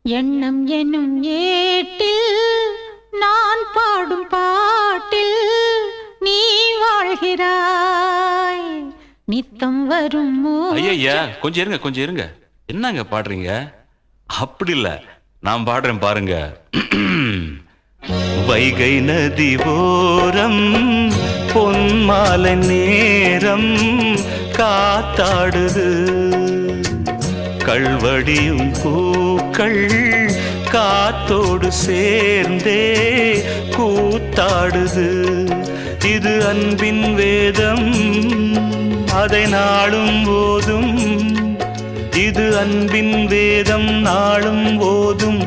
எண்ணம் என்னும் ஏட்டில் நான் பாடும் பாட்டில் நீ வாழ்கிறாய். நித்தம் வரும் ஐயா கொஞ்சம் இருங்க என்னங்க பாடுறீங்க? அப்படி இல்ல, நான் பாடுறேன் பாருங்க. வைகை நதி ஓரம் பொன்மாலை நேரம் காத்தாடுது, கள்வடியும் பூக்கள் காத்தோடு சேர்ந்தே கூத்தாடுது. இது அன்பின் வேதம், அதை நாளும் போதும். இது அன்பின் வேதம், நாளும் போதும்.